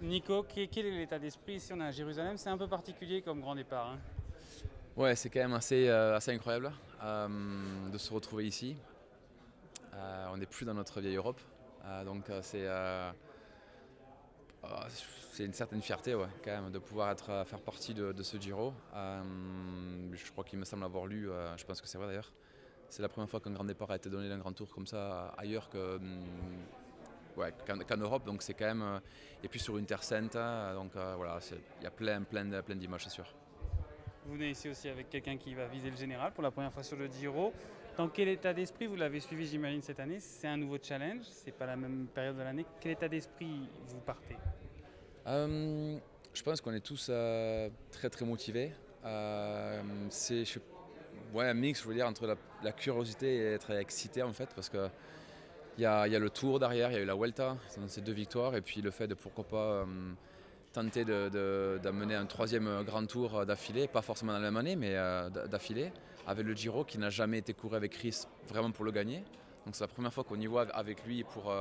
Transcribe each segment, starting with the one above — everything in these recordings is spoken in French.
Nico, quel est l'état d'esprit ici? On est à Jérusalem, c'est un peu particulier comme grand départ, hein. Ouais, c'est quand même assez incroyable de se retrouver ici. On n'est plus dans notre vieille Europe. C'est une certaine fierté ouais, quand même de pouvoir faire partie de ce Giro. Je crois qu'il me semble avoir lu, je pense que c'est vrai d'ailleurs, c'est la première fois qu'un grand départ a été donné d'un grand tour comme ça ailleurs qu'en Europe. Donc c'est quand même. Et puis sur une terre sainte, donc voilà, il y a plein d'images, c'est sûr. Vous venez ici aussi avec quelqu'un qui va viser le général pour la première fois sur le Giro. Dans quel état d'esprit vous l'avez suivi, j'imagine, cette année? C'est un nouveau challenge, c'est pas la même période de l'année. Quel état d'esprit vous partez? Euh, je pense qu'on est tous très motivés. Ouais, un mix, je veux dire, entre la curiosité et être excité en fait, parce que il y a le Tour derrière, il y a eu la Vuelta, ces deux victoires, et puis le fait de pourquoi pas tenter d'amener un troisième grand tour d'affilée, pas forcément dans la même année, mais d'affilée, avec le Giro qui n'a jamais été couru avec Chris vraiment pour le gagner. Donc c'est la première fois qu'on y voit avec lui pour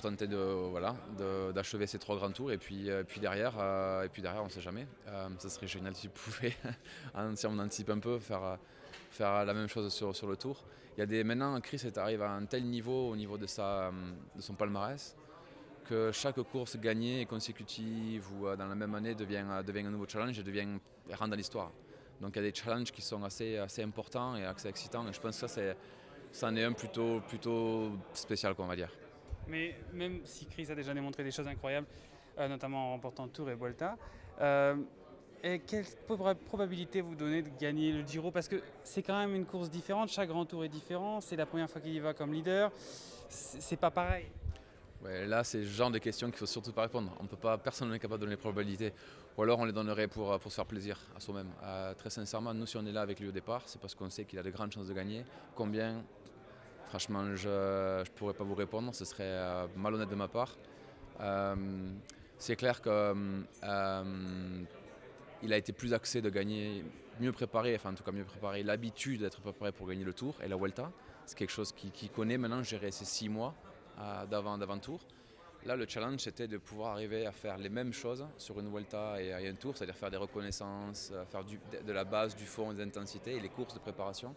tenter d'achever ces trois grands tours. Et puis derrière, on ne sait jamais. Ça serait génial s'il pouvait, si on anticipe un peu, faire la même chose sur le tour. Maintenant, Chris arrive à un tel niveau au niveau de son palmarès que chaque course gagnée et consécutive ou dans la même année devient un nouveau challenge et rentre dans l'histoire. Donc il y a des challenges qui sont assez importants et assez excitants. Et je pense que ça en est un plutôt spécial, quoi, on va dire. Mais même si Chris a déjà démontré des choses incroyables, notamment en remportant le Tour et Vuelta, euh, et quelle probabilité vous donnez de gagner le Giro? Parce que c'est quand même une course différente, chaque grand tour est différent, c'est la première fois qu'il y va comme leader, c'est pas pareil. Ouais, là, c'est le genre de questions qu'il ne faut surtout pas répondre. Personne n'est capable de donner les probabilités. Ou alors on les donnerait pour se faire plaisir à soi-même. Très sincèrement, nous, si on est là avec lui au départ, c'est parce qu'on sait qu'il a de grandes chances de gagner. Combien? Franchement, je ne pourrais pas vous répondre. Ce serait malhonnête de ma part. Euh, c'est clair qu'il a été plus axé de gagner, mieux préparé, enfin en tout cas mieux préparé, l'habitude d'être préparé pour gagner le Tour et la Vuelta. C'est quelque chose qu'il connaît maintenant, gérer ces 6 mois d'avant-tour. Là, le challenge, c'était de pouvoir arriver à faire les mêmes choses sur une Vuelta et un Tour, c'est-à-dire faire des reconnaissances, faire de la base, du fond, des intensités et les courses de préparation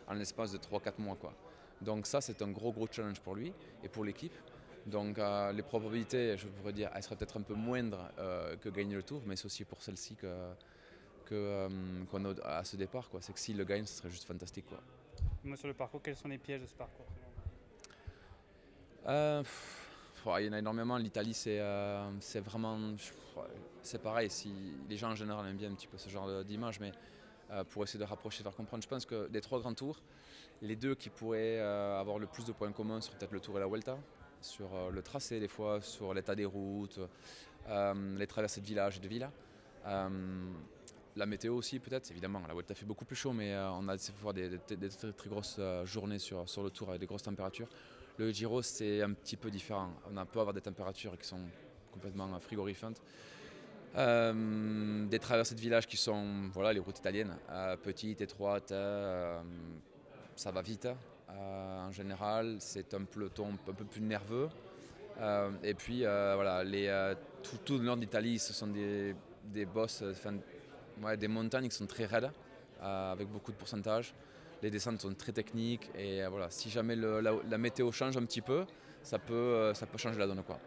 en l'espace de 3 4 mois, quoi. Donc ça, c'est un gros challenge pour lui et pour l'équipe. Donc les probabilités, je pourrais dire, elles seraient peut-être un peu moindres que gagner le Tour, mais c'est aussi pour celle-ci qu'on a à ce départ, quoi. C'est que s'il le gagne, ce serait juste fantastique, quoi. Moi sur le parcours, quels sont les pièges de ce parcours? Il y en a énormément. L'Italie, c'est vraiment. C'est pareil, si les gens en général aiment bien un petit peu ce genre d'image, mais pour essayer de rapprocher, de faire comprendre, je pense que des trois grands tours, les deux qui pourraient avoir le plus de points communs seraient peut-être le Tour et la Vuelta, sur le tracé des fois, sur l'état des routes, les traversées de villages et de villas. Euh, la météo aussi peut-être, évidemment, la Vuelta fait beaucoup plus chaud, mais on a des fois des très grosses journées sur le Tour avec des grosses températures. Le Giro, c'est un petit peu différent. On peut avoir des températures qui sont complètement frigorifiantes. Des traversées de villages qui sont, voilà, les routes italiennes, petites, étroites, ça va vite. En général, c'est un peloton un peu plus nerveux. Et puis, voilà, tout le nord d'Italie, ce sont des bosses, ouais, des montagnes qui sont très raides, avec beaucoup de pourcentage. Les descentes sont très techniques et voilà, si jamais la météo change un petit peu, ça peut changer la donne, quoi.